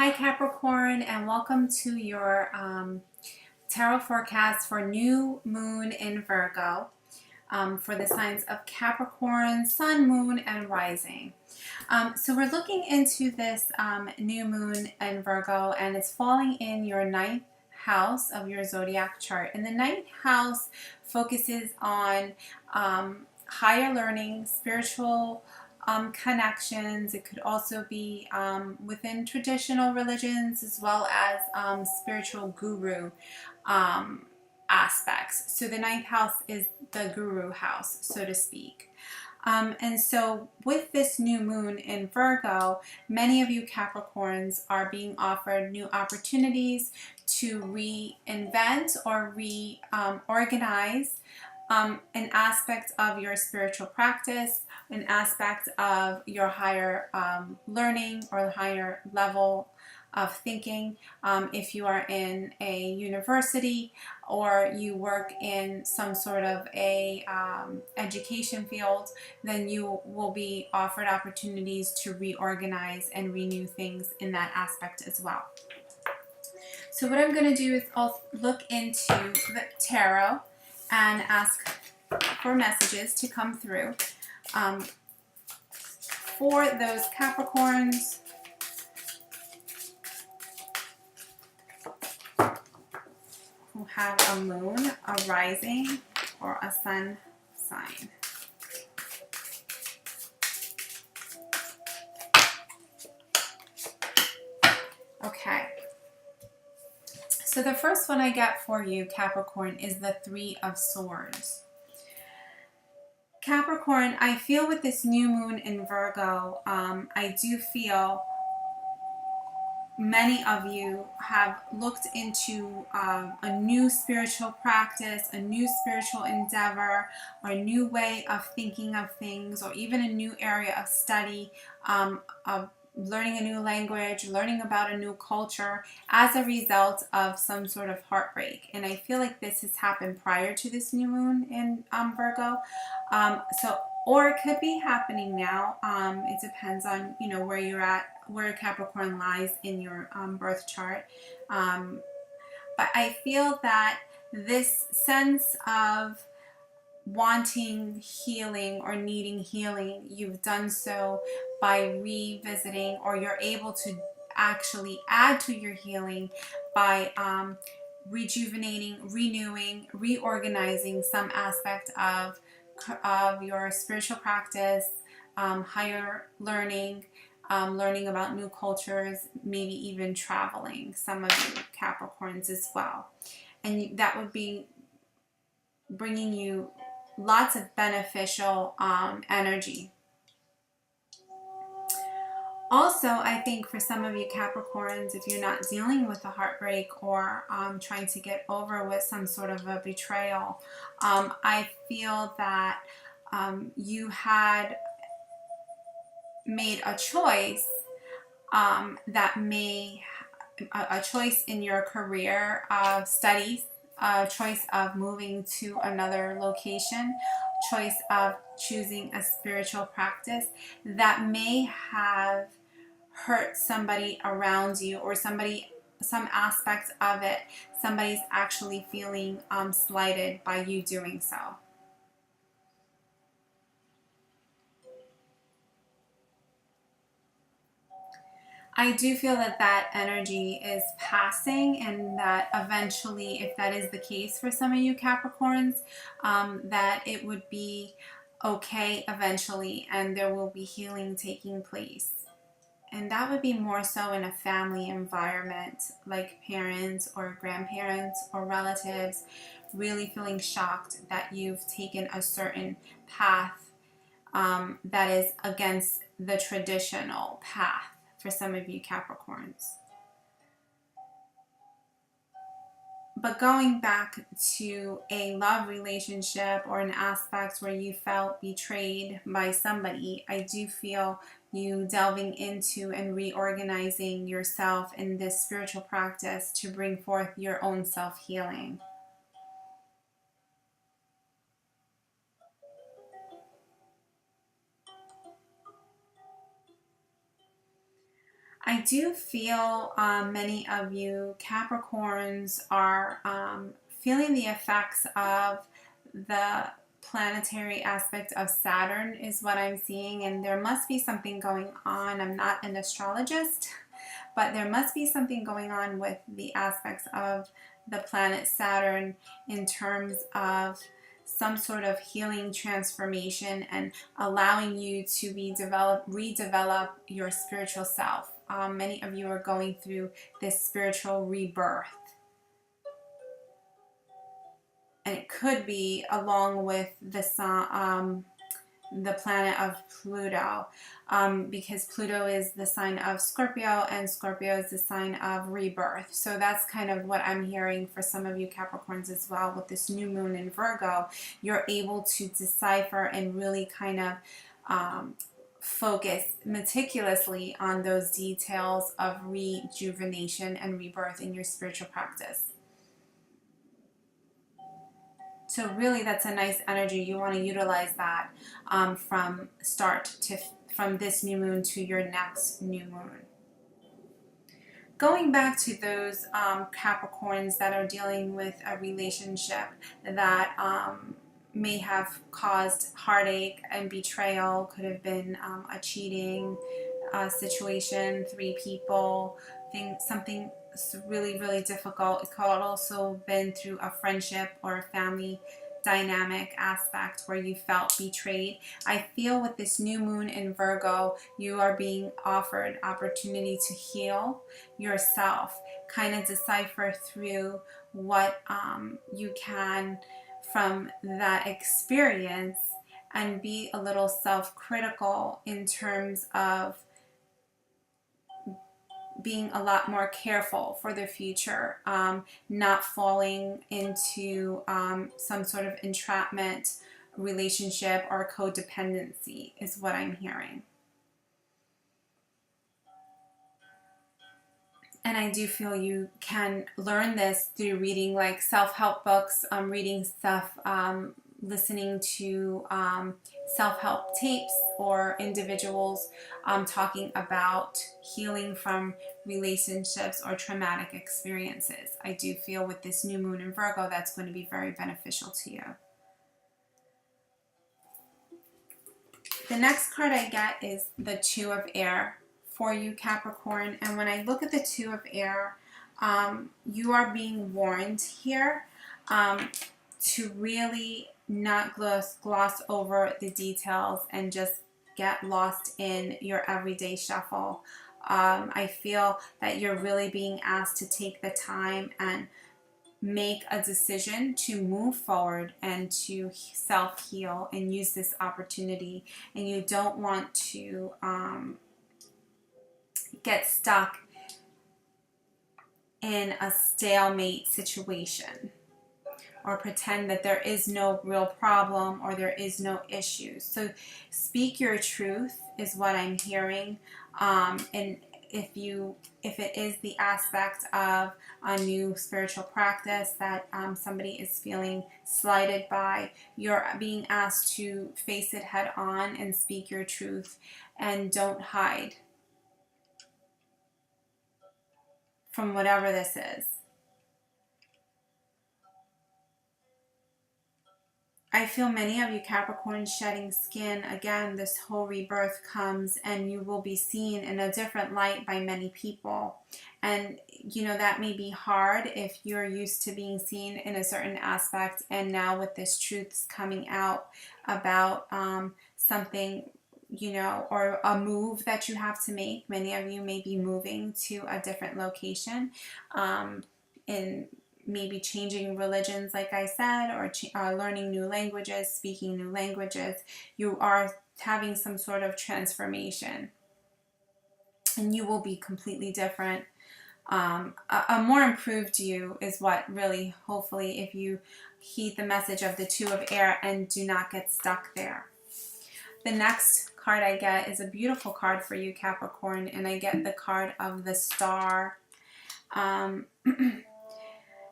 Hi Capricorn, and welcome to your tarot forecast for new moon in Virgo for the signs of Capricorn, sun, moon, and rising. So we're looking into this new moon in Virgo, and it's falling in your ninth house of your zodiac chart. And the ninth house focuses on higher learning, spiritual connections. It could also be within traditional religions as well as spiritual guru aspects. So the ninth house is the guru house, so to speak. And so with this new moon in Virgo, many of you Capricorns are being offered new opportunities to reinvent or reorganize an aspect of your spiritual practice, an aspect of your higher learning or higher level of thinking. If you are in a university or you work in some sort of a education field, then you will be offered opportunities to reorganize and renew things in that aspect as well. So what I'm going to do is I'll look into the tarot and ask for messages to come through for those Capricorns who have a moon, a rising, or a sun sign. Okay. So the first one I get for you, Capricorn, is the Three of Swords. Capricorn, I feel with this new moon in Virgo, I do feel many of you have looked into a new spiritual practice, a new spiritual endeavor, or a new way of thinking of things, or even a new area of study, of learning a new language, learning about a new culture as a result of some sort of heartbreak. And I feel like this has happened prior to this new moon in Virgo. Or it could be happening now. It depends on, where you're at, where Capricorn lies in your birth chart. But I feel that this sense of wanting healing or needing healing, you've done so by revisiting, or you're able to actually add to your healing by rejuvenating, renewing, reorganizing some aspect of your spiritual practice, higher learning, learning about new cultures, maybe even traveling, some of you Capricorns as well. And that would be bringing you lots of beneficial energy. Also, I think for some of you Capricorns, if you're not dealing with a heartbreak or trying to get over with some sort of a betrayal, I feel that you had made a choice a choice in your career of studies, a choice of moving to another location, choice of choosing a spiritual practice that may have hurt somebody around you, or some aspect of it, somebody's actually feeling slighted by you doing so. I do feel that that energy is passing, and that eventually, if that is the case for some of you Capricorns, that it would be okay eventually, and there will be healing taking place. And that would be more so in a family environment, like parents or grandparents or relatives really feeling shocked that you've taken a certain path that is against the traditional path for some of you Capricorns. But going back to a love relationship or an aspect where you felt betrayed by somebody, I do feel you delving into and reorganizing yourself in this spiritual practice to bring forth your own self-healing. I do feel many of you Capricorns are feeling the effects of the planetary aspect of Saturn is what I'm seeing, and there must be something going on. I'm not an astrologist, but there must be something going on with the aspects of the planet Saturn in terms of some sort of healing transformation and allowing you to redevelop your spiritual self. Many of you are going through this spiritual rebirth. And it could be along with the sun, the planet of Pluto, because Pluto is the sign of Scorpio and Scorpio is the sign of rebirth. So that's kind of what I'm hearing for some of you Capricorns as well. With this new moon in Virgo, you're able to decipher and really kind of focus meticulously on those details of rejuvenation and rebirth in your spiritual practice. So really, that's a nice energy. You want to utilize that from this new moon to your next new moon. Going back to those Capricorns that are dealing with a relationship that may have caused heartache and betrayal, could have been a cheating situation, 3 people, something really, really difficult. It could also been through a friendship or a family dynamic aspect where you felt betrayed. I feel with this new moon in Virgo, you are being offered opportunity to heal yourself, kind of decipher through what you can from that experience, and be a little self-critical in terms of being a lot more careful for the future, not falling into some sort of entrapment relationship or codependency is what I'm hearing. And I do feel you can learn this through reading like self-help books, reading stuff, listening to self-help tapes or individuals talking about healing from relationships or traumatic experiences. I do feel with this new moon in Virgo, that's going to be very beneficial to you. The next card I get is the Two of Air for you, Capricorn. And when I look at the Two of Air, you are being warned here to really not gloss over the details and just get lost in your everyday shuffle. I feel that you're really being asked to take the time and make a decision to move forward and to self-heal and use this opportunity. And you don't want to get stuck in a stalemate situation or pretend that there is no real problem or there is no issue. So speak your truth is what I'm hearing. And if it is the aspect of a new spiritual practice that somebody is feeling slighted by, you're being asked to face it head on and speak your truth and don't hide from whatever this is. I feel many of you Capricorn shedding skin. Again, this whole rebirth comes and you will be seen in a different light by many people. And, you know, that may be hard if you're used to being seen in a certain aspect. And now with this truths coming out about something, you know, or a move that you have to make. Many of you may be moving to a different location in maybe changing religions, like I said, or learning new languages, speaking new languages. You are having some sort of transformation and you will be completely different. A more improved you is what really, hopefully, if you heed the message of the Two of Air and do not get stuck there. The next card I get is a beautiful card for you, Capricorn, and I get the card of the Star.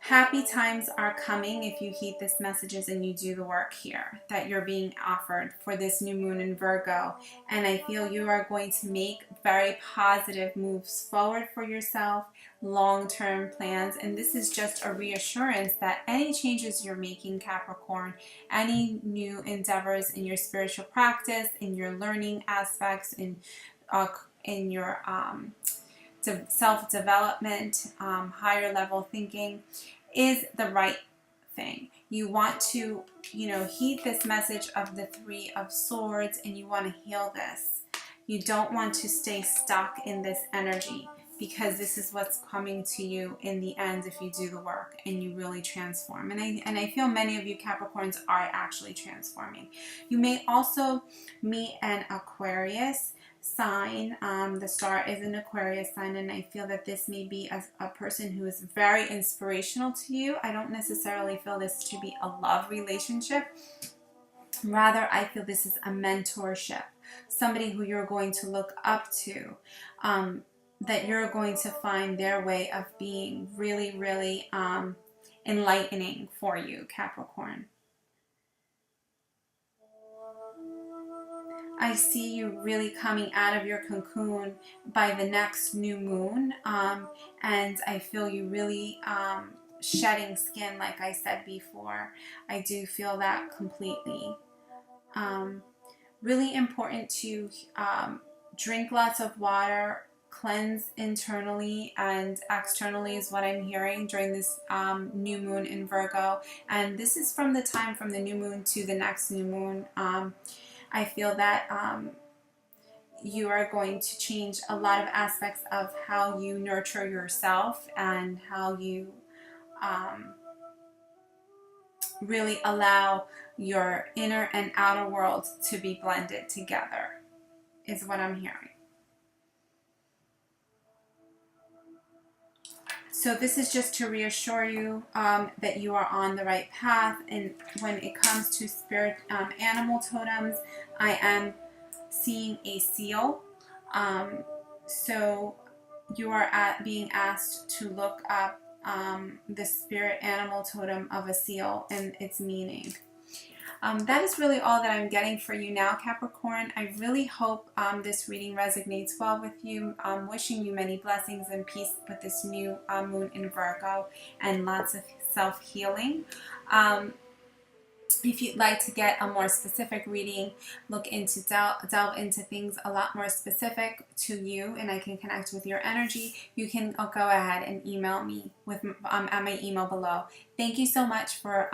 Happy times are coming if you heed these messages and you do the work here that you're being offered for this new moon in Virgo. And I feel you are going to make very positive moves forward for yourself, long-term plans. And this is just a reassurance that any changes you're making, Capricorn, any new endeavors in your spiritual practice, in your learning aspects, in your self-development, higher level thinking, is the right thing. You want to, heed this message of the Three of Swords, and you want to heal this. You don't want to stay stuck in this energy, because this is what's coming to you in the end if you do the work and you really transform. And I feel many of you Capricorns are actually transforming. You may also meet an Aquarius sign. The star is an Aquarius sign, and I feel that this may be a person who is very inspirational to you. I don't necessarily feel this to be a love relationship. Rather, I feel this is a mentorship. Somebody who you're going to look up to, that you're going to find their way of being really, really enlightening for you, Capricorn. I see you really coming out of your cocoon by the next new moon, and I feel you really shedding skin, like I said before. I do feel that completely. Really important to drink lots of water, cleanse internally and externally is what I'm hearing during this new moon in Virgo. And this is from the time from the new moon to the next new moon. I feel that you are going to change a lot of aspects of how you nurture yourself and how you really allow your inner and outer world to be blended together, is what I'm hearing. So this is just to reassure you that you are on the right path. And when it comes to spirit animal totems, I am seeing a seal. So you are being asked to look up the spirit animal totem of a seal and its meaning. That is really all that I'm getting for you now, Capricorn. I really hope this reading resonates well with you. I'm wishing you many blessings and peace with this new moon in Virgo and lots of self-healing. If you'd like to get a more specific reading, look into delve into things a lot more specific to you, and I can connect with your energy, you can go ahead and email me with at my email below. Thank you so much for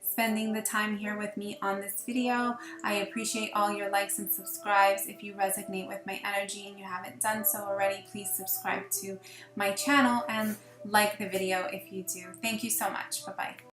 spending the time here with me on this video. I appreciate all your likes and subscribes. If you resonate with my energy and you haven't done so already, please subscribe to my channel and like the video if you do. Thank you so much. Bye-bye.